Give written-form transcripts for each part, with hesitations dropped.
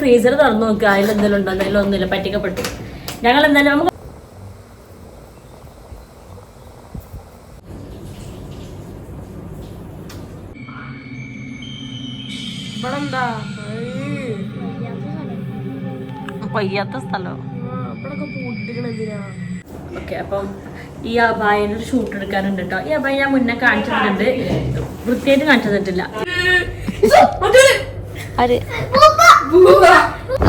Freezer തുറന്നു നോക്കുക, അതിലെന്തെങ്കിലും ഉണ്ടോ? എന്തെങ്കിലും ഒന്നുമില്ല, പറ്റിക്കപ്പെട്ടു. ഞങ്ങൾ എന്തായാലും നമുക്ക് കൊയ്യാത്ത സ്ഥലം ഓക്കെ. അപ്പം ഈ അബായനൊരു ഷൂട്ട് എടുക്കാനുണ്ട് കേട്ടോ. ഈ അബായ ഞാൻ മുന്നേ കാണിച്ചിട്ടുണ്ട്, വൃത്തിയായിട്ട് കാണിച്ചു തന്നിട്ടില്ല.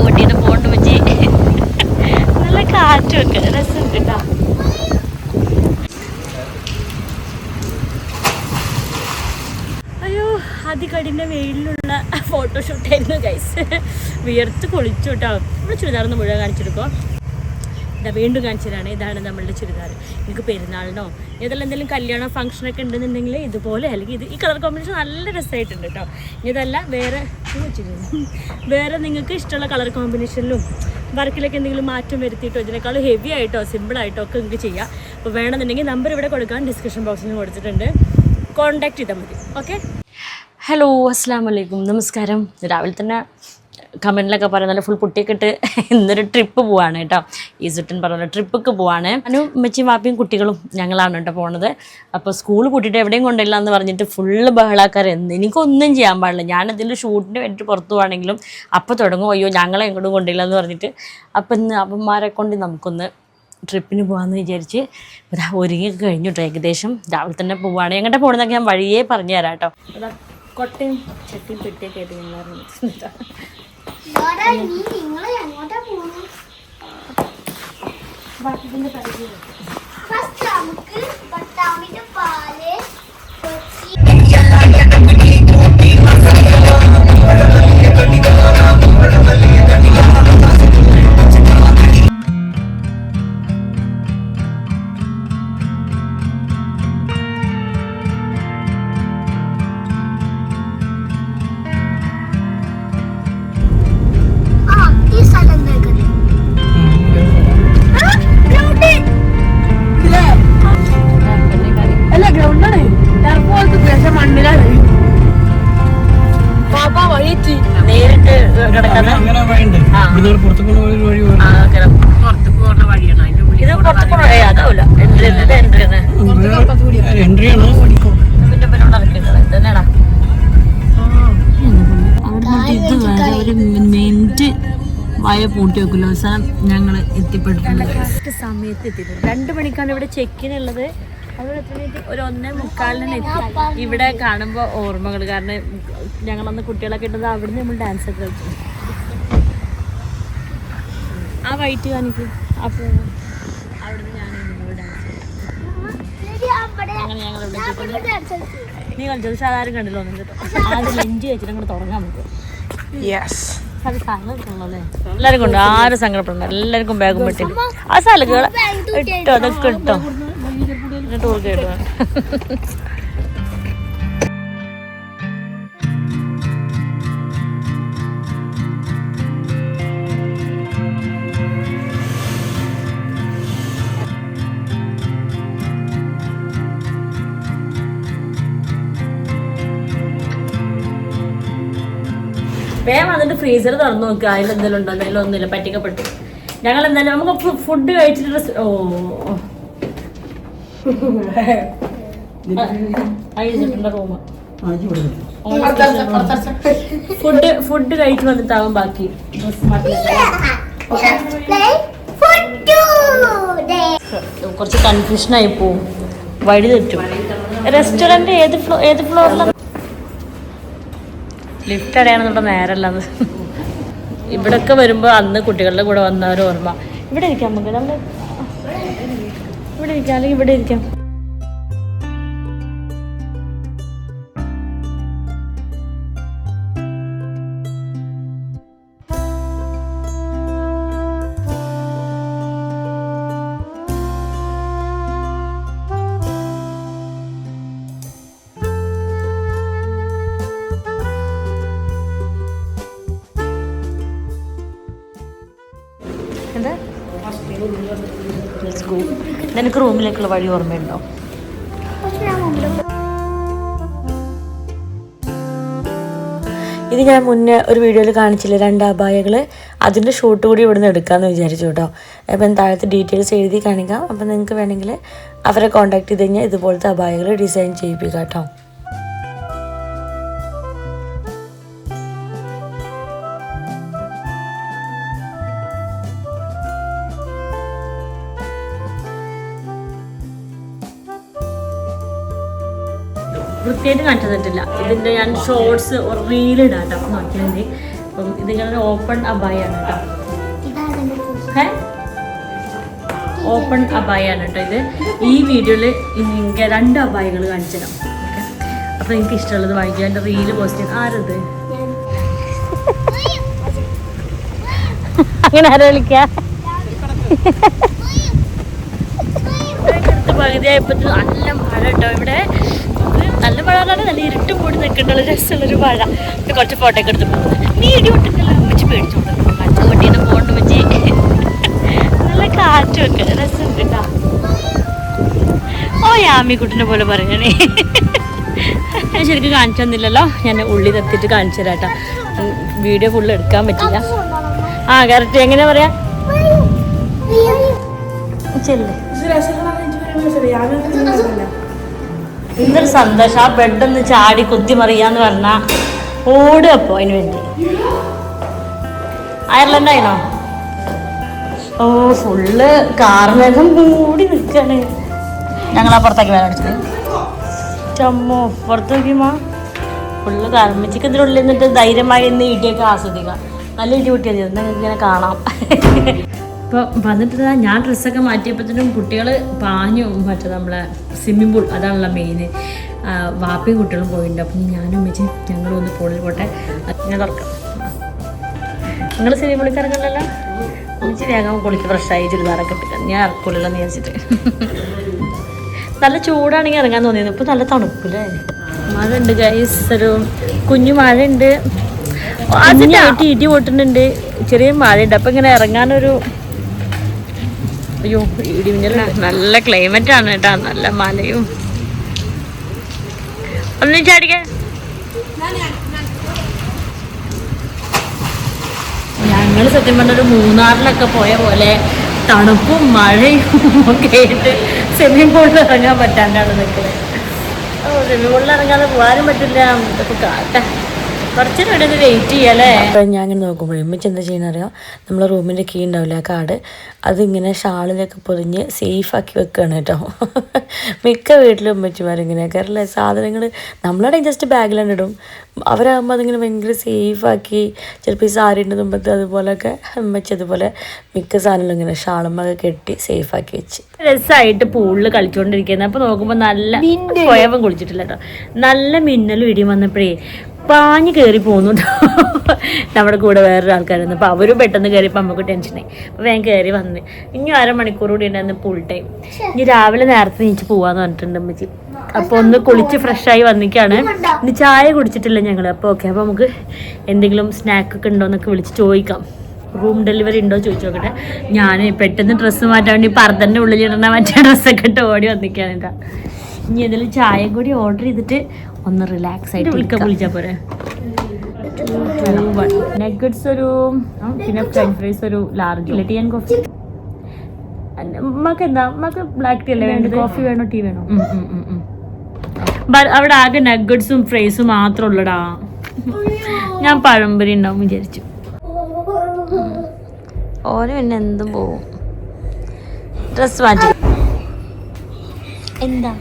ഊട്ടിയുടെ പോണ്ട് വെച്ച് നല്ല കാറ്റൊക്കെ രസം കേട്ടോ. അയ്യോ, അതികഠിന വെയിലുള്ള ഫോട്ടോഷൂട്ടായിരുന്നു ഗൈസ്. വിയർത്ത് പൊളിച്ചു കേട്ടോ. നമ്മൾ ചുരിദാറൊന്ന് മുഴുവൻ കാണിച്ചെടുക്കുക. ഇതാ വീണ്ടും കാണിച്ചതാണ്. ഇതാണ് നമ്മളുടെ ചുരിദാർ. നിങ്ങൾക്ക് പെരുന്നാളിനോ ഏതെല്ലാം എന്തെങ്കിലും കല്യാണ ഫംഗ്ഷനൊക്കെ ഉണ്ടെന്നുണ്ടെങ്കിൽ ഇതുപോലെ, അല്ലെങ്കിൽ ഇത് ഈ കളർ കോമ്പിനേഷൻ നല്ല രസമായിട്ടുണ്ട് കേട്ടോ. ഇതല്ല വേറെ നിങ്ങൾക്ക് ഇഷ്ടമുള്ള കളർ കോമ്പിനേഷനിലും വർക്കിലൊക്കെ എന്തെങ്കിലും മാറ്റം വരുത്തിയിട്ടോ ഇതിനേക്കാളും ഹെവി ആയിട്ടോ സിമ്പിളായിട്ടോ ഒക്കെ നിങ്ങൾക്ക് ചെയ്യാം. അപ്പോൾ വേണമെന്നുണ്ടെങ്കിൽ നമ്പർ ഇവിടെ കൊടുക്കാൻ ഡിസ്ക്രിപ്ഷൻ ബോക്സിൽ കൊടുത്തിട്ടുണ്ട്, കോൺടാക്ട് ചെയ്താൽ മതി. ഓക്കെ. ഹലോ, അസ്സാം വലൈക്കും, നമസ്കാരം. രാവിലെ തന്നെ കമൻറ്റിലൊക്കെ പറയുന്നത് ഫുൾ പൊട്ടിയൊക്കെ ഇട്ട് ഇന്നൊരു ട്രിപ്പ് പോവാണ് കേട്ടോ. ഈസുട്ടൻ പറഞ്ഞ ട്രിപ്പൊക്കെ പോവാണ്. അനു അമ്മച്ചിയും വാപ്പിയും കുട്ടികളും ഞങ്ങളാണ് കേട്ടോ പോണത്. അപ്പോൾ സ്കൂൾ കൂട്ടിയിട്ട് എവിടെയും കൊണ്ടില്ല എന്ന് പറഞ്ഞിട്ട് ഫുള്ള് ബഹളാക്കാർ. എനിക്കൊന്നും ചെയ്യാൻ പാടില്ല. ഞാനതിൽ ഷൂട്ടിന് വേണ്ടിയിട്ട് പുറത്തു പോവാണെങ്കിലും അപ്പോൾ തുടങ്ങും, അയ്യോ ഞങ്ങളെ എങ്ങോട്ടും കൊണ്ടില്ല എന്ന് പറഞ്ഞിട്ട്. അപ്പം ഇന്ന് അപ്പന്മാരെ കൊണ്ട് നമുക്കൊന്ന് ട്രിപ്പിന് പോകാമെന്ന് വിചാരിച്ച് ഒരുങ്ങിയൊക്കെ കഴിഞ്ഞു കേട്ടോ. ഏകദേശം രാവിലെ തന്നെ പോവാണ്. എങ്ങോട്ട് പോകണമെന്നൊക്കെ ഞാൻ വഴിയേ പറഞ്ഞു തരാം കേട്ടോ. അതാ കൊട്ടയും ചട്ടിയും പെട്ടിയൊക്കെ ആയിട്ട് ഞങ്ങളായിരുന്നു. വായ പൂട്ടി വെക്കില്ല. അവസാനം ഞങ്ങൾ എത്തിപ്പെട്ടിട്ടുണ്ട്. കറക്റ്റ് സമയത്ത് എത്തിയിട്ടുണ്ട്. 2 മണിക്കാണ് ഇവിടെ ചെക്കിനുള്ളത്. അതുപോലെ ഒരു 1:45 എത്തി. ഇവിടെ കാണുമ്പോൾ ഓർമ്മകൾ, കാരണം ഞങ്ങളന്ന് കുട്ടികളൊക്കെ ഇട്ടത് അവിടുന്ന് നമ്മൾ ഡാൻസ് ഒക്കെ കളിച്ചു. ആ വൈറ്റ് കാണിക്കും. അപ്പോൾ അവിടുന്ന് ഞാൻ ഡാൻസ് അങ്ങനെ ഞങ്ങൾ ഇവിടെ നീ കളിച്ചത്. പക്ഷെ അതാരും കണ്ടില്ല ഒന്നും കേട്ടോ. ആദ്യം ലഞ്ച് കഴിച്ചിട്ട് അങ്ങോട്ട് തുടങ്ങാൻ പറ്റും. എല്ലാരും കൊണ്ട് ആരും സങ്കടപ്പെടണ്ട. എല്ലാവർക്കും ബാഗും പെട്ടി ആ സ്ഥലങ്ങൾ ഇട്ടോ, അതൊക്കെ ഇട്ടോ. ടൂർ കേട്ടോ. വേഗം വന്നിട്ട് ഫ്രീസർ തുറന്നു നോക്കുക, അതിലെന്തെങ്കിലും ഉണ്ടോ? എന്തെങ്കിലും ഒന്നുമില്ല, പറ്റിക്കപ്പെട്ടു. ഞങ്ങൾ എന്തായാലും നമുക്ക് ഫുഡ് കഴിച്ചിട്ട് റൂം ഫുഡ് കഴിച്ച് വന്നിട്ടാവും ബാക്കി. കുറച്ച് കൺഫ്യൂഷനായി പോവും, വഴി തെറ്റും. റെസ്റ്റോറൻറ്റ് ഏത് ഫ്ലോറിലാണ്? ലിഫ്റ്റ് അടയാണെന്നുള്ള നേരമല്ലത്. ഇവിടെയൊക്കെ വരുമ്പോൾ അന്ന് കുട്ടികളുടെ കൂടെ വന്നവർ ഓർമ്മ. ഇവിടെ ഇരിക്കാം നമുക്ക്, നമ്മൾ ഇവിടെ ഇരിക്കാം, അല്ലെങ്കിൽ ഇവിടെ ഇരിക്കാം. നിനക്ക് റൂമിലേക്കുള്ള വഴി ഓർമ്മയുണ്ടോ? ഇത് ഞാൻ മുന്നേ ഒരു വീഡിയോയിൽ കാണിച്ചില്ലേ 2 അബായകൾ, അതിൻ്റെ ഷൂട്ട് കൂടി ഇവിടെ നിന്ന് എടുക്കാമെന്ന് വിചാരിച്ചു കേട്ടോ. അപ്പം താഴത്തെ ഡീറ്റെയിൽസ് എഴുതി കാണിക്കാം. അപ്പം നിങ്ങൾക്ക് വേണമെങ്കിൽ അവരെ കോൺടാക്ട് ചെയ്ത് കഴിഞ്ഞാൽ ഇതുപോലത്തെ അബായകൾ ഡിസൈൻ ചെയ്യിപ്പിക്കാം കേട്ടോ. വൃത്തിയായിട്ട് കാണിച്ചു തന്നിട്ടില്ല. ഇതിൻ്റെ ഞാൻ ഷോർട്സ് റീലിടാം കേട്ടോ, അപ്പം നോക്കിയാൽ മതി. അപ്പം ഇതിങ്ങനെ ഓപ്പൺ അബായാണ് കേട്ടോ. ഓപ്പൺ അബായാണ് കേട്ടോ ഇത്. ഈ വീഡിയോയിൽ എനിക്ക് 2 അബായകൾ കാണിച്ചു തരാം. ഓക്കെ, അപ്പോൾ എനിക്ക് ഇഷ്ടമുള്ളത് വാങ്ങിക്കുക. എൻ്റെ റീല് പോസ്റ്റ് ചെയ്ത് ആരത് അങ്ങനെ ആരോ വിളിക്കുക. പകുതിയായപ്പോൾ നല്ല മഴ കേട്ടോ ഇവിടെ. നല്ല മഴ പറഞ്ഞാൽ നല്ല ഇരുട്ട് കൂടി നിൽക്കേണ്ടുള്ള രസമുള്ളൊരു മഴ. കുറച്ച് ഫോട്ടോ ഒക്കെ എടുത്ത് പോകുന്നത്. നീ ഇടി പൊട്ടുന്നില്ല, വെച്ച് പേടിച്ചോണ്ട് വണ്ടിന്ന് പോകണ്ട് വെച്ച്. നല്ല കാറ്റും ഒക്കെ രസമുണ്ട് കേട്ടോ. ഓ യാമിക്കുട്ടിനെ പോലെ പറയണേ. ഞാൻ ശരിക്കും കാണിച്ചു തന്നില്ലല്ലോ, ഞാൻ ഉള്ളി തത്തിയിട്ട് കാണിച്ചു തരാം കേട്ടോ. വീഡിയോ ഫുള്ള് എടുക്കാൻ പറ്റില്ല. ആ കറക്റ്റ് എങ്ങനെ പറയാ ചെല്ലേ. ഇന്നൊരു സന്തോഷം. ആ ബെഡൊന്ന് ചാടി കുത്തി മറിയാന്ന് പറഞ്ഞാ ഓടുക. അപ്പോ അതിന് വേണ്ടി അയർലൻഡ് ആയിനോ? ഓ ഫുള്ള് കാർമേഘം മൂടി നിൽക്കാണ്. ഞങ്ങളപ്പുറത്തേക്ക് വേറെ അടിച്ചത് ചമ്മോ. പുറത്ത് നോക്കിയുമ്പോ ഫുള്ള് കാർമേച്ചിക്ക് ഇതിനുള്ളിൽ നിന്നിട്ട് ധൈര്യമായി ഇന്ന് ഇടിയൊക്കെ ആസ്വദിക്കാം. നല്ല ഇടി കുട്ടിയത് നിങ്ങൾക്ക് ഇങ്ങനെ കാണാം. ഇപ്പോൾ വന്നിട്ട് ഞാൻ ഡ്രസ്സൊക്കെ മാറ്റിയപ്പോഴത്തേനും കുട്ടികൾ പാഞ്ഞു. മറ്റേ നമ്മളെ സ്വിമ്മിംഗ് പൂൾ അതാണല്ലോ മെയിൻ. വാപ്പയും കുട്ടികളും പോയിട്ടുണ്ട്. അപ്പം ഞാനും വെച്ച് ഞങ്ങളും ഒന്ന് പൂളിൽ പോട്ടെ. ഞാൻ തുറക്കാം. നിങ്ങൾ സ്വിമ്മിംഗ് പൂളിൽ ഇറങ്ങണല്ലോ. വെച്ച് വേഗം കുളിക്ക് ഫ്രഷായി ചുരിദാറൊക്കെ ഇട്ടിട്ട് ഞാൻ ഇറക്കൂലല്ലോ എന്ന് വിചാരിച്ചിട്ട്. നല്ല ചൂടാണെങ്കിൽ ഇറങ്ങാൻ തോന്നിയത്. ഇപ്പോൾ നല്ല തണുപ്പില്ലേ. മഴ ഉണ്ട് ഗൈസ്, ഒരു കുഞ്ഞു മഴ ഉണ്ട്. അതിനായിട്ട് ഇടി പൊട്ടുന്നുണ്ട്, ചെറിയ മഴയുണ്ട്. അപ്പം ഇങ്ങനെ ഇറങ്ങാനൊരു അയ്യോ ഇടിമിന്നല. നല്ല ക്ലൈമറ്റ് ആണ് കേട്ടോ, നല്ല മലയും. ഒന്നും ചാടിക്കാൻ ഞങ്ങൾ സത്യം പറഞ്ഞൊരു മൂന്നാറിലൊക്കെ പോയ പോലെ തണുപ്പും മഴയും ഒക്കെ ആയിട്ട് സ്വിമ്മിംഗ് പൂളിൽ ഇറങ്ങാൻ പറ്റാണ്ടാണ് നിൽക്കുന്നത്. സ്വിമ്മിംഗ് പൂളിൽ ഇറങ്ങാതെ പോകാനും പറ്റില്ല. ഇതൊക്കെ കാട്ടെ കുറച്ച് നേരം ഒന്ന് വെയിറ്റ് ചെയ്യാല്ലേ. അപ്പം ഞാൻ ഇങ്ങനെ നോക്കുമ്പോഴേ ഉമ്മച്ചി എന്താ ചെയ്യുന്നറിയാം, നമ്മളെ റൂമിൻ്റെ കീ ഉണ്ടാവില്ല ആ കാർഡ്, അതിങ്ങനെ ഷാളിലൊക്കെ പൊതിഞ്ഞ് സേഫാക്കി വെക്കുകയാണ് കേട്ടോ. മിക്ക വീട്ടിലും ഉമ്മച്ചിമാരിങ്ങനെയൊക്കെ അല്ലേ സാധനങ്ങൾ നമ്മളവിടെ ജസ്റ്റ് ബാഗിലാണ് ഇടും. അവരാകുമ്പോൾ അതിങ്ങനെ ഭയങ്കര സേഫാക്കി ചിലപ്പോൾ ഈ സാരി ഉണ്ട് മുമ്പത്ത് അതുപോലെയൊക്കെ ഉമ്മച്ചി അതുപോലെ മിക്ക സാധനങ്ങളും ഇങ്ങനെ ഷാളുമ്മൊക്കെ കെട്ടി സേഫാക്കി വെച്ച്. രസമായിട്ട് പൂളിൽ കളിച്ചുകൊണ്ടിരിക്കുന്നത്. അപ്പോൾ നോക്കുമ്പോൾ നല്ല സ്വയം കുളിച്ചിട്ടില്ല കേട്ടോ. നല്ല മിന്നലും ഇടിയും വന്നപ്പോഴേ പാഞ്ഞ് കയറി പോകുന്നുണ്ടോ. നമ്മുടെ കൂടെ വേറൊരു ആൾക്കാരുന്നു. അപ്പോൾ അവരും പെട്ടെന്ന് കയറിയപ്പോൾ നമുക്ക് ടെൻഷനായി. അപ്പോൾ വേഗം കയറി വന്ന് ഇനി 1/2 മണിക്കൂർ കൂടി ഉണ്ടായിരുന്നു ഫുൾ ടൈം. ഇനി രാവിലെ നേരത്തെ നീച്ച് പോവാന്ന് പറഞ്ഞിട്ടുണ്ട് അമ്മച്ചി. അപ്പോൾ ഒന്ന് കുളിച്ച് ഫ്രഷായി വന്നിക്കാണ്. ഇനി ചായ കുടിച്ചിട്ടില്ല ഞങ്ങൾ. അപ്പോൾ ഓക്കെ, അപ്പോൾ നമുക്ക് എന്തെങ്കിലും സ്നാക്കൊക്കെ ഉണ്ടോ എന്നൊക്കെ വിളിച്ച് ചോദിക്കാം. റൂം ഡെലിവറി ഉണ്ടോ ചോദിച്ചു നോക്കട്ടെ. ഞാൻ പെട്ടെന്ന് ഡ്രസ്സ് മാറ്റാൻ വേണ്ടി പർദ്ദൻ്റെ ഉള്ളിലിടുന്ന മറ്റേ ഡ്രസ്സൊക്കെ ഇട്ട് ഓടി വന്നിക്കാണ് കേട്ടോ. ഇനി ഏതെങ്കിലും ചായ കൂടി ഓർഡർ ചെയ്തിട്ട് ഒന്ന് റിലാക്സ് ആയിട്ട് വിളിച്ചാൽ പോരെ. നഗറ്റ്സ് ഒരു, പിന്നെ ഫ്രഞ്ച് ഫ്രൈസ് ഒരു ലാർജ്. Tea and coffee. നമുക്ക് എന്താ, നമുക്ക് ബ്ലാക്ക് ടീ അല്ലേ വേണ്ടത്? കോഫി വേണോ ടീ വേണോ? അവിടെ ആകെ നഗറ്റ്സും ഫ്രൈസും മാത്രം ഉള്ളടാ. ഞാൻ പഴംപൊരി ഉണ്ടാവും വിചാരിച്ചു. ഓരോ പിന്നെ എന്തും പോവും. ഡ്രസ് മാറ്റി എന്താ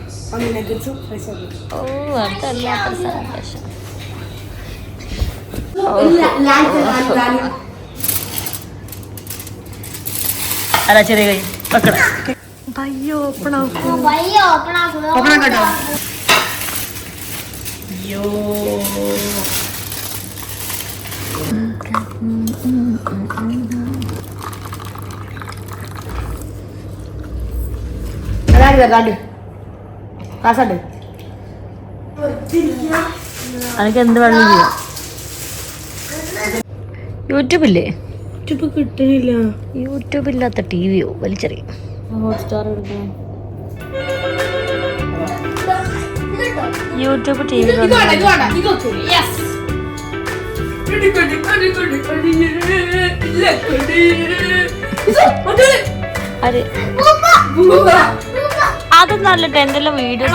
ഓ അതല്ലാത്ത സന്തോഷം. അല്ല ചെറിയ കൈ വെക്കണം. അയ്യോ ഓപ്പൺ ആക്കും. കേട്ടോ. അയ്യോ അതൊക്കെ എന്ത് വേണം ചെയ്യാം. യൂട്യൂബില്ലേ? യൂട്യൂബ് കിട്ടുന്നില്ല. യൂട്യൂബ് ഇല്ലാത്ത ടി വിയോ വലിച്ചെറിയും. ഹോട്ട്സ്റ്റാർ എടുക്കണം. യൂട്യൂബ് ടി വി അതൊന്നല്ല എന്തെല്ലാം വീഡിയോസ്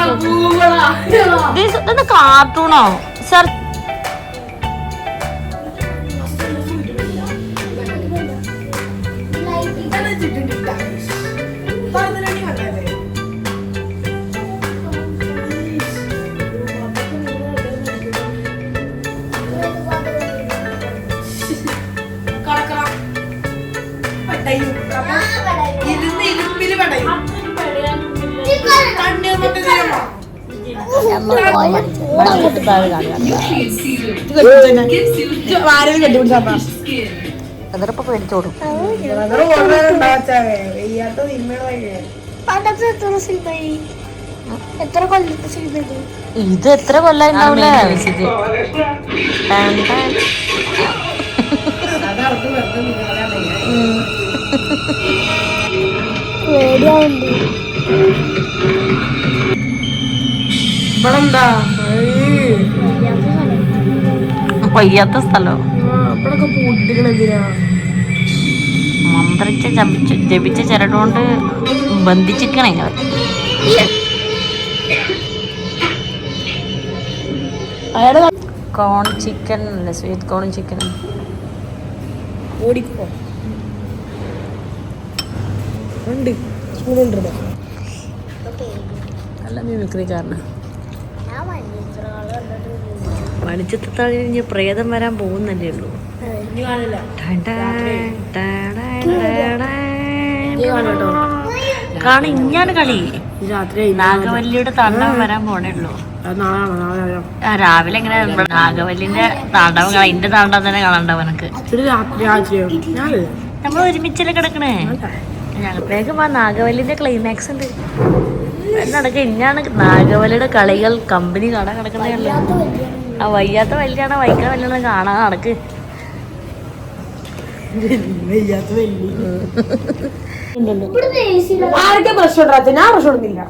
കാർട്ടൂണോ സർ? അതിപ്പോ പേടിച്ചോടും. ഇത് എത്ര കൊല്ലായിണ്ടാവൂലേ? വയ്യാത്ത സ്ഥലോ മന്ത്രിച്ച ജപിച്ച ചിരടുകൊണ്ട് ബന്ധിച്ചിരിക്കണേ ഞങ്ങൾ. കോൺ ചിക്കൻ അല്ലേ? Sweet corn chicken. ഓടിക്കോ ഉണ്ട് അല്ല മിമിക്രിക്കാരനാ. മണിച്ചിത്രത്താഴ് കഴിഞ്ഞ് പ്രേതം വരാൻ പോകുന്നല്ലേ ഉള്ളൂ. കാണ ഇഞ്ഞാണ് കളി. നാഗവല്ലിയുടെ താണ്ഡവം വരാൻ പോണേ ഉള്ളൂ. രാവിലെ എങ്ങനെ നാഗവല്ലിന്റെ താണ്ഡവം അതിന്റെ താണ്ഡവം തന്നെ കാണണ്ടാവും എനക്ക്. നമ്മൾ ഒരുമിച്ചല്ലേ കിടക്കണേ. വേഗം ആ നാഗവല്ലിന്റെ ക്ലൈമാക്സ് ഉണ്ട് നടക്ക. ഇന്നാണ് നാഗവല്ലിയുടെ കളികൾ കമ്പനി കാണാൻ കിടക്കുന്നതല്ലേ. ആ വയ്യാത്ത വല്യാണോ വൈക്കാൻ വല്യാണോ കാണാൻ നടക്ക്. ആരൊക്കെ ബ്രഷ് ഇടാത്ത? ഞാൻ ബ്രഷ് ഇടുന്നില്ല.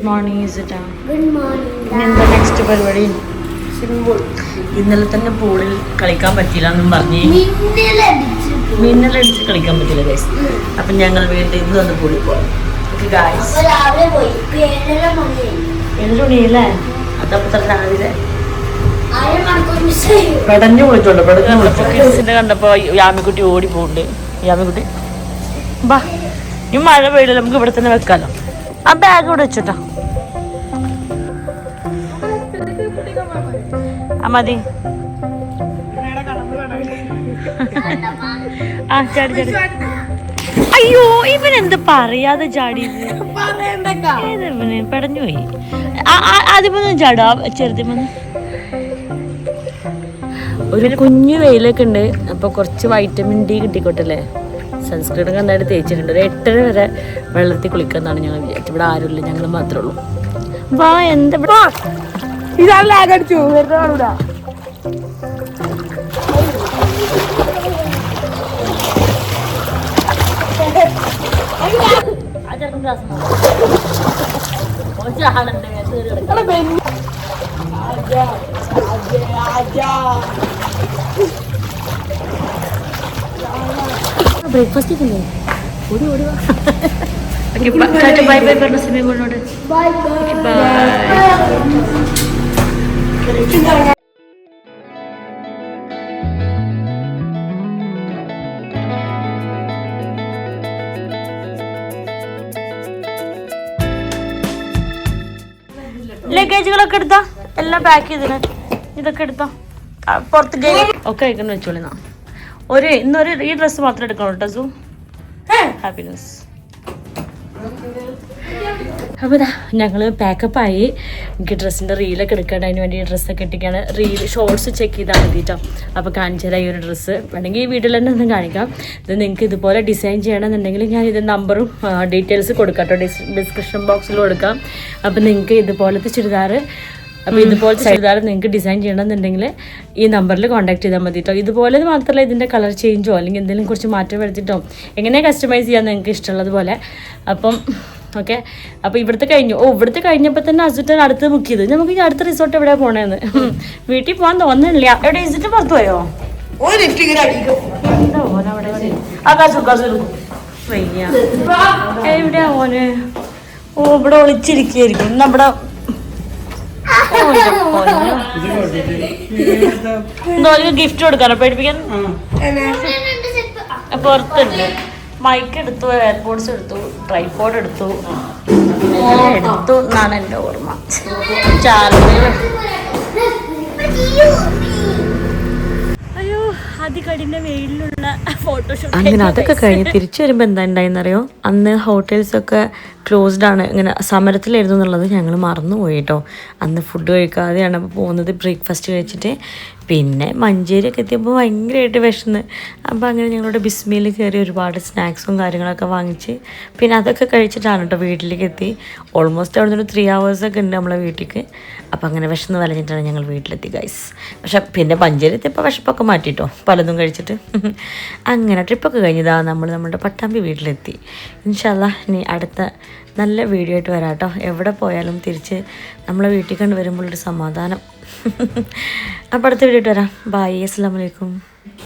മോർണിംഗ് ഈസിട്ടാ. എന്താ നെക്സ്റ്റ് പരിപാടി? ഇന്നലെ തന്നെ പൂളിൽ കളിക്കാൻ പറ്റില്ല എന്നും പറഞ്ഞ് മിന്നലടിച്ച് കളിക്കാൻ പറ്റില്ല ഗൈസ്. അപ്പം ഞങ്ങൾ വീണ്ടും ഇന്ന് വന്ന് പൂളിൽ പോകാം. ഗൈസ് 7 മണിയല്ലേ? അതപ്പോ രാവിലെ പെടഞ്ഞു വിളിച്ചോണ്ട് കിഡ്സിന്റെ കണ്ടപ്പോ യാമിക്കുട്ടി ഓടി പോണ്ട്. യാമിക്കുട്ടി ബാ, ഈ മഴ പെയ്യില്ല, നമുക്ക് ഇവിടെ തന്നെ വെക്കാലോ. ആ ബാഗ് ഇവിടെ വെച്ചോട്ടോ. ആ മതി. ആ ചാടി ചാടി. അയ്യോ ഇവനെന്ത് പറയാതെ ചാടി. ഏതവന് പെടഞ്ഞു പോയി. ആദ്യമൊന്നും ചാടാ ചെറുതിമൊന്നും. ഒരു കുഞ്ഞു വെയിലൊക്കെ ഉണ്ട്. അപ്പോൾ കുറച്ച് വൈറ്റമിൻ ഡി കിട്ടിക്കോട്ടല്ലേ. സൺസ്ക്രീനൊക്കെ എന്തായാലും തേച്ചിട്ടുണ്ട്. ഒരു 8:30 വരെ വെള്ളത്തിൽ കുളിക്കാന്നാണ് ഞങ്ങൾ വിചാരിച്ചത്. ഇവിടെ ആരുമില്ല, ഞങ്ങൾ മാത്രമേ ഉള്ളൂ. വാ, എന്താ ഇതാണ് ലാഗടിച്ചു. വെറുതെ കാണൂല. ബ്രേക്ക്ഫാസ്റ്റ് ഇല്ലേ? ഓടി ഓടി വാ. ബൈ ബൈ പറഞ്ഞു സിനിമ കൊണ്ടോട്. Bye bye. ലഗേജുകളൊക്കെ എടുത്താ എല്ലാം പാക്ക് ചെയ്തിന്. ഇതൊക്കെ എടുത്തോ, പുറത്തേക്ക് ഒക്കെ കഴിക്കുന്ന വെച്ചോളി. ഇന്നൊരു ഈ ഡ്രസ്സ് മാത്രം എടുക്കണം കേട്ടോ സു. ഹാപ്പിനെസ്. അപ്പോൾ ഇതാ ഞങ്ങൾ പാക്കപ്പായി. എനിക്ക് ഡ്രസ്സിൻ്റെ റീലൊക്കെ എടുക്കേണ്ട, അതിന് വേണ്ടി ഡ്രസ്സൊക്കെ ഇട്ടിക്കാണ്. ഷോർട്സ് ചെക്ക് ചെയ്താൽ മതി കേട്ടോ. അപ്പോൾ കാണിച്ചു തരാം ഈ ഒരു ഡ്രസ്സ്. വേണമെങ്കിൽ ഈ വീട്ടിൽ തന്നെ ഒന്നും കാണിക്കാം. ഇത് നിങ്ങൾക്ക് ഇതുപോലെ ഡിസൈൻ ചെയ്യണമെന്നുണ്ടെങ്കിൽ ഞാൻ ഇത് നമ്പറും ഡീറ്റെയിൽസ് കൊടുക്കാം കേട്ടോ, ഡിസ്ക്രിപ്ഷൻ ബോക്സിൽ കൊടുക്കാം. അപ്പോൾ നിങ്ങൾക്ക് ഇതുപോലത്തെ ചുരിദാർ, അപ്പോൾ ഇതുപോലത്തെ ചുരിദാർ നിങ്ങൾക്ക് ഡിസൈൻ ചെയ്യണമെന്നുണ്ടെങ്കിൽ ഈ നമ്പറിൽ കോൺടാക്ട് ചെയ്താൽ മതി കേട്ടോ. ഇതുപോലെ മാത്രമല്ല, ഇതിൻ്റെ കളർ ചേഞ്ചോ അല്ലെങ്കിൽ എന്തെങ്കിലും കുറച്ച് മാറ്റം വരുത്തിട്ടോ എങ്ങനെ കസ്റ്റമൈസ് ചെയ്യാൻ നിങ്ങൾക്ക് ഇഷ്ടമുള്ളതുപോലെ. അപ്പം ഓക്കെ, അപ്പോൾ ഇവിടുത്തെ കഴിഞ്ഞപ്പോൾ തന്നെ അസുട്ടൻ അടുത്ത് ബുക്ക് ചെയ്ത്. നമുക്ക് ഈ അടുത്ത റിസോർട്ട് എവിടെയാണ് പോണേന്ന് വീട്ടിൽ പോകാൻ തോന്നുന്നില്ല. എവിടെ ഇസിട്ട് പുറത്ത് പോയോ? എവിടെയാ ഓന്? ഓ, ഇവിടെ ഒളിച്ചിരിക്കുകയായിരിക്കും. നമ്മുടെ ഗിഫ്റ്റ് കൊടുക്കാനോ പേടിപ്പിക്കാൻ? പുറത്തുണ്ട്. മൈക്ക് എടുത്തു, എയർപോർട്സ് എടുത്തു, ട്രൈപോഡ് എടുത്തു എന്നാണ് എൻ്റെ ഓർമ്മ. അയ്യോ, അതികഠിന വെയിലുള്ള ഫോട്ടോഷൂട്ട്. അങ്ങനെ അതൊക്കെ കഴിഞ്ഞ് തിരിച്ചു വരുമ്പോൾ എന്താ ഉണ്ടായെന്നറിയോ, അന്ന് ഹോട്ടൽസൊക്കെ ക്ലോസ്ഡ് ആണ്. ഇങ്ങനെ സമരത്തിലായിരുന്നു എന്നുള്ളത് ഞങ്ങൾ മറന്നുപോയി കേട്ടോ. അന്ന് ഫുഡ് കഴിക്കാതെയാണ് അപ്പോൾ പോകുന്നത്, ബ്രേക്ക്ഫാസ്റ്റ് കഴിച്ചിട്ട്. പിന്നെ മഞ്ചേരിയൊക്കെ എത്തിയപ്പോൾ ഭയങ്കരമായിട്ട് വിശന്ന്. അപ്പോൾ അങ്ങനെ ഞങ്ങളുടെ ബിസ്മിയിൽ കയറി ഒരുപാട് സ്നാക്സും കാര്യങ്ങളൊക്കെ വാങ്ങിച്ച് പിന്നെ അതൊക്കെ കഴിച്ചിട്ടാണ് കേട്ടോ വീട്ടിലേക്ക് എത്തി. ഓൾമോസ്റ്റ് അവിടെ നിന്ന് 3 hours ഒക്കെ ഉണ്ട് നമ്മളെ വീട്ടിലേക്ക്. അപ്പോൾ അങ്ങനെ വിശന്ന് വലഞ്ഞിട്ടാണ് ഞങ്ങൾ വീട്ടിലെത്തി ഗൈസ്. പക്ഷെ പിന്നെ മഞ്ചേരി എത്തിയപ്പോൾ വിശപ്പൊക്കെ മാറ്റിട്ടോ, പലതും കഴിച്ചിട്ട്. അങ്ങനെ ട്രിപ്പൊക്കെ കഴിഞ്ഞതാ നമ്മൾ നമ്മുടെ പട്ടാമ്പി വീട്ടിലെത്തി. ഇൻഷാ അല്ലാഹ് ഇനി അടുത്ത നല്ല വീഡിയോ ആയിട്ട് വരാം കേട്ടോ. എവിടെ പോയാലും തിരിച്ച് നമ്മളെ വീട്ടിൽ കണ്ട് വരുമ്പോഴൊരു സമാധാനം. അപ്പോൾ അടുത്ത വീഡിയോ ആയിട്ട് വരാം. ബൈ, അസ്സലാമു അലൈക്കും.